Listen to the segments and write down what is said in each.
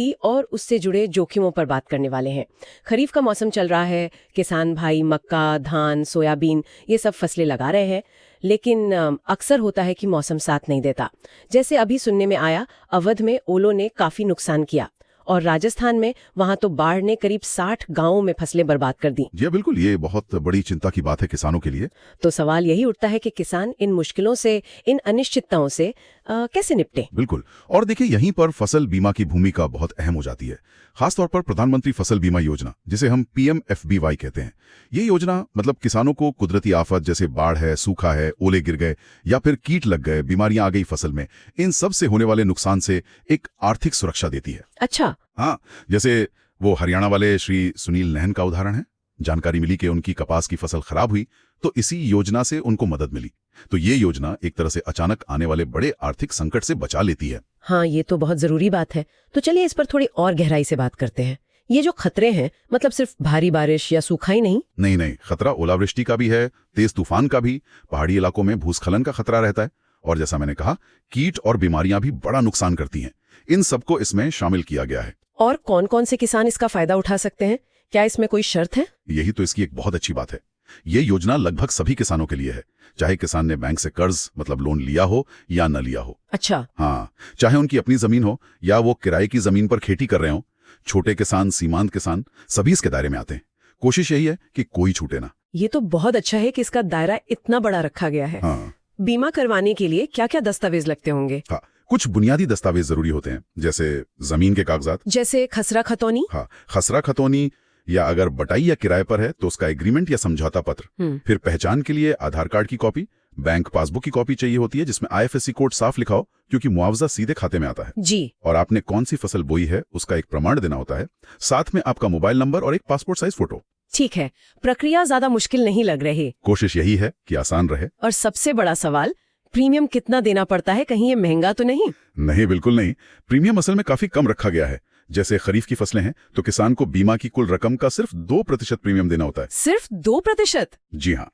खेती और उससे जुड़े जोखिमों पर बात करने वाले हैं। खरीफ का मौसम चल रहा है, किसान भाई मक्का, धान, सोयाबीन ये सब फसलें लगा रहे हैं, लेकिन अक्सर होता है कि मौसम साथ नहीं देता। जैसे अभी सुनने में आया, अवध में ओलों ने काफी नुकसान किया और राजस्थान में वहां तो बाढ़ ने करीब 60 गांवों में फसलें बर्बाद कर दी। जी बिल्कुल, ये बहुत बड़ी चिंता की बात है किसानों के लिए। तो सवाल यही उठता है कि किसान इन मुश्किलों से, इन अनिश्चितताओं से कैसे निपटे। बिल्कुल, और देखिए यहीं पर फसल बीमा की भूमिका बहुत अहम हो जाती है, खासतौर पर प्रधानमंत्री फसल बीमा योजना, जिसे हम PMFBY कहते हैं। ये योजना मतलब किसानों को कुदरती आफत जैसे बाढ़ है, सूखा है, ओले गिर गए या फिर कीट लग गए, बीमारियां आ गई फसल में, इन सब से होने वाले नुकसान से एक आर्थिक सुरक्षा देती है। अच्छा। हाँ, जैसे वो हरियाणा वाले श्री सुनील नहन का उदाहरण है। जानकारी मिली कि उनकी कपास की फसल खराब हुई तो इसी योजना से उनको मदद मिली। तो ये योजना एक तरह से अचानक आने वाले बड़े आर्थिक संकट से बचा लेती है। हाँ, ये तो बहुत जरूरी बात है। तो चलिए इस पर थोड़ी और गहराई से बात करते हैं। ये जो खतरे हैं, मतलब सिर्फ भारी बारिश या सूखा ही नहीं? नहीं, खतरा ओलावृष्टि का भी है, तेज तूफान का भी, पहाड़ी इलाकों में भूस्खलन का खतरा रहता है, और जैसा मैंने कहा, कीट और बीमारियां भी बड़ा नुकसान करती हैं। इन सबको इसमें शामिल किया गया है। और कौन कौन से किसान इसका फायदा उठा सकते हैं? क्या इसमें कोई शर्त है? यही तो इसकी एक बहुत अच्छी बात है। ये योजना लगभग सभी किसानों के लिए है, चाहे किसान ने बैंक से कर्ज मतलब लोन लिया हो या न लिया हो। अच्छा। हाँ, चाहे उनकी अपनी जमीन हो या वो किराए की जमीन पर खेती कर रहे हो, छोटे किसान, सीमांत किसान, सभी इसके दायरे में आते हैं। कोशिश यही है कि कोई छूटे ना। ये तो बहुत अच्छा है कि इसका दायरा इतना बड़ा रखा गया है। हाँ। बीमा करवाने के लिए क्या क्या दस्तावेज लगते होंगे? हाँ, कुछ बुनियादी दस्तावेज जरूरी होते हैं, जैसे जमीन के कागजात, जैसे खसरा खतौनी। हाँ, खसरा खतौनी, या अगर बटाई या किराए पर है तो उसका एग्रीमेंट या समझौता पत्र। फिर पहचान के लिए आधार कार्ड की कॉपी, बैंक पासबुक की कॉपी चाहिए होती है जिसमें IFSC कोड साफ लिखा हो, क्योंकि मुआवजा सीधे खाते में आता है जी। और आपने कौन सी फसल बोई है उसका एक प्रमाण देना होता है, साथ में आपका मोबाइल नंबर और एक पासपोर्ट साइज फोटो। ठीक है, प्रक्रिया ज्यादा मुश्किल नहीं लग रही। कोशिश यही है कि आसान रहे। और सबसे बड़ा सवाल, प्रीमियम कितना देना पड़ता है? कहीं ये महंगा तो नहीं? नहीं, बिल्कुल नहीं। प्रीमियम असल में काफी कम रखा गया है। जैसे खरीफ की फसलें हैं तो किसान को बीमा की कुल रकम का सिर्फ 2% प्रीमियम देना होता है। सिर्फ 2%? जी हाँ।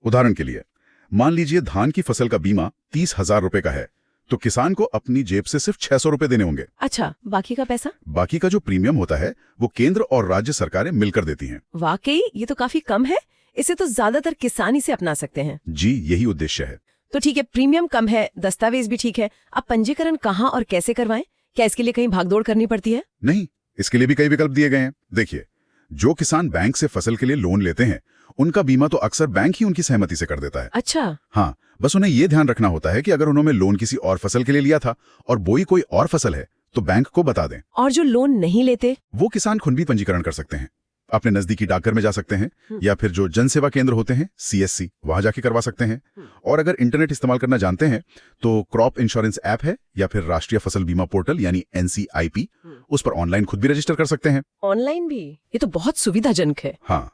उदाहरण के लिए मान लीजिए धान की फसल का बीमा 30,000 रुपए का है, तो किसान को अपनी जेब से सिर्फ 600 रुपए देने होंगे। अच्छा, बाकी का पैसा? बाकी का जो प्रीमियम होता है वो केंद्र और राज्य सरकारें मिलकर देती हैं। वाकई ये तो काफी कम है। इसे तो ज्यादातर किसान ही से अपना सकते हैं। जी, यही उद्देश्य है। तो ठीक है, प्रीमियम कम है, दस्तावेज भी ठीक है। अब पंजीकरण कहाँ और कैसे करवाएं? क्या इसके लिए कहीं भागदौड़ करनी पड़ती है? नहीं, इसके लिए भी कई विकल्प दिए गए हैं। देखिए, जो किसान बैंक से फसल के लिए लोन लेते हैं उनका बीमा तो अक्सर बैंक ही उनकी सहमति से कर देता है। अच्छा। हाँ, बस उन्हें ये ध्यान रखना होता है कि अगर उन्होंने लोन किसी और फसल के लिए लिया था और बोई कोई और फसल है तो बैंक को बता दें। और जो लोन नहीं लेते, वो किसान खुद भी पंजीकरण कर सकते हैं। अपने नजदीकी डाकघर में जा सकते हैं या फिर जो जन सेवा केंद्र होते हैं CSC, वहां जाके करवा सकते हैं। और अगर इंटरनेट इस्तेमाल करना जानते हैं तो क्रॉप इंश्योरेंस ऐप है या फिर राष्ट्रीय फसल बीमा पोर्टल यानी NCIP, उस पर ऑनलाइन खुद भी रजिस्टर कर सकते हैं। ऑनलाइन भी? ये तो बहुत सुविधाजनक है। हाँ,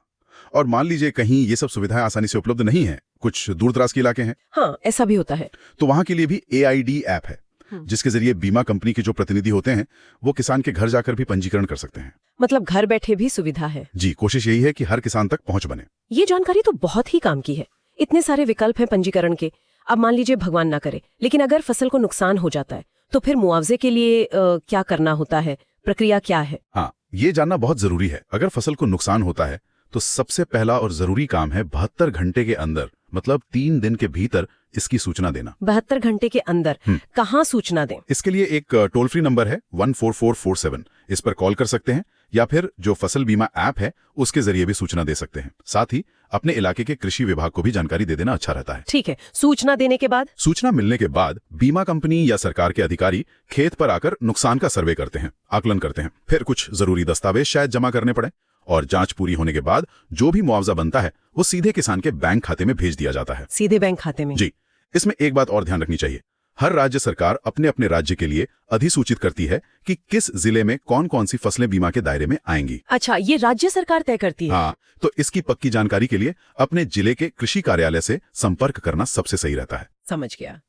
और मान लीजिए कहीं ये सब सुविधाएं आसानी से उपलब्ध नहीं है, कुछ दूर दराज के इलाके हैं। हाँ, ऐसा भी होता है। तो वहां के लिए भी AID ऐप है, जिसके जरिए बीमा कंपनी के जो प्रतिनिधि होते हैं वो किसान के घर जाकर भी पंजीकरण कर सकते हैं। मतलब घर बैठे भी सुविधा है। जी, कोशिश यही है कि हर किसान तक पहुंच बने। ये जानकारी तो बहुत ही काम की है। इतने सारे विकल्प हैं पंजीकरण के। अब मान लीजिए भगवान ना करे, लेकिन अगर फसल को नुकसान हो जाता है तो फिर मुआवजे के लिए क्या करना होता है? प्रक्रिया क्या है? हाँ, ये जानना बहुत जरूरी है। अगर फसल को नुकसान होता है तो सबसे पहला और जरूरी काम है 72 घंटे के अंदर, मतलब 3 दिन के भीतर इसकी सूचना देना। 72 घंटे के अंदर कहाँ सूचना दें? इसके लिए एक टोल फ्री नंबर है 14447, इस पर कॉल कर सकते हैं या फिर जो फसल बीमा ऐप है उसके जरिए भी सूचना दे सकते हैं। साथ ही अपने इलाके के कृषि विभाग को भी जानकारी दे देना अच्छा रहता है। ठीक है, सूचना देने के बाद? सूचना मिलने के बाद बीमा कंपनी या सरकार के अधिकारी खेत पर आकर नुकसान का सर्वे करते हैं, आकलन करते हैं। फिर कुछ जरूरी दस्तावेज शायद जमा करने पड़े और जांच पूरी होने के बाद जो भी मुआवजा बनता है वो सीधे किसान के बैंक खाते में भेज दिया जाता है। सीधे बैंक खाते में? जी। इसमें एक बात और ध्यान रखनी चाहिए, हर राज्य सरकार अपने अपने राज्य के लिए अधिसूचित करती है कि किस जिले में कौन कौन सी फसलें बीमा के दायरे में आएंगी। अच्छा, ये राज्य सरकार तय करती है? हाँ, तो इसकी पक्की जानकारी के लिए अपने जिले के कृषि कार्यालय से संपर्क करना सबसे सही रहता है। समझ गया।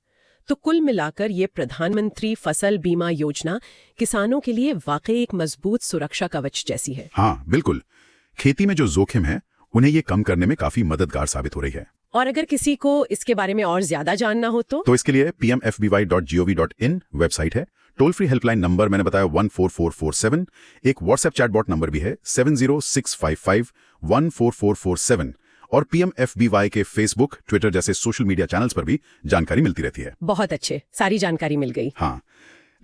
तो कुल मिलाकर ये प्रधानमंत्री फसल बीमा योजना किसानों के लिए वाकई एक मजबूत सुरक्षा कवच जैसी है। हाँ, बिल्कुल। खेती में जो जोखिम है उन्हें ये कम करने में काफी मददगार साबित हो रही है। और अगर किसी को इसके बारे में और ज्यादा जानना हो तो इसके लिए PMFBY.gov.in वेबसाइट है। टोल फ्री हेल्पलाइन नंबर मैंने बताया 14447, एक व्हाट्सएप चैटबॉट नंबर भी है 7065514447, और PMFBY के फेसबुक, ट्विटर जैसे सोशल मीडिया चैनल्स पर भी जानकारी मिलती रहती है। बहुत अच्छे, सारी जानकारी मिल गई। हाँ,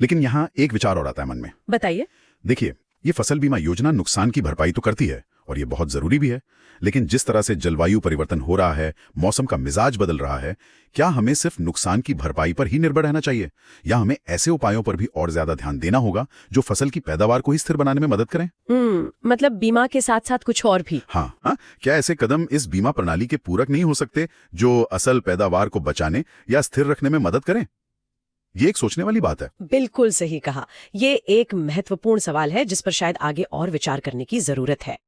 लेकिन यहाँ एक विचार और आता है मन में। बताइए। देखिए, ये फसल बीमा योजना नुकसान की भरपाई तो करती है और ये बहुत जरूरी भी है, लेकिन जिस तरह से जलवायु परिवर्तन हो रहा है, मौसम का मिजाज बदल रहा है, क्या हमें सिर्फ नुकसान की भरपाई पर ही निर्भर रहना चाहिए, या हमें ऐसे उपायों पर भी और ज्यादा ध्यान देना होगा जो फसल की पैदावार को ही स्थिर बनाने में मदद करें? मतलब बीमा के साथ साथ कुछ और भी। हाँ, क्या ऐसे कदम इस बीमा प्रणाली के पूरक नहीं हो सकते जो असल पैदावार को बचाने या स्थिर रखने में मदद करें? ये एक सोचने वाली बात है। बिल्कुल सही कहा। ये एक महत्वपूर्ण सवाल है जिस पर शायद आगे और विचार करने की जरूरत है।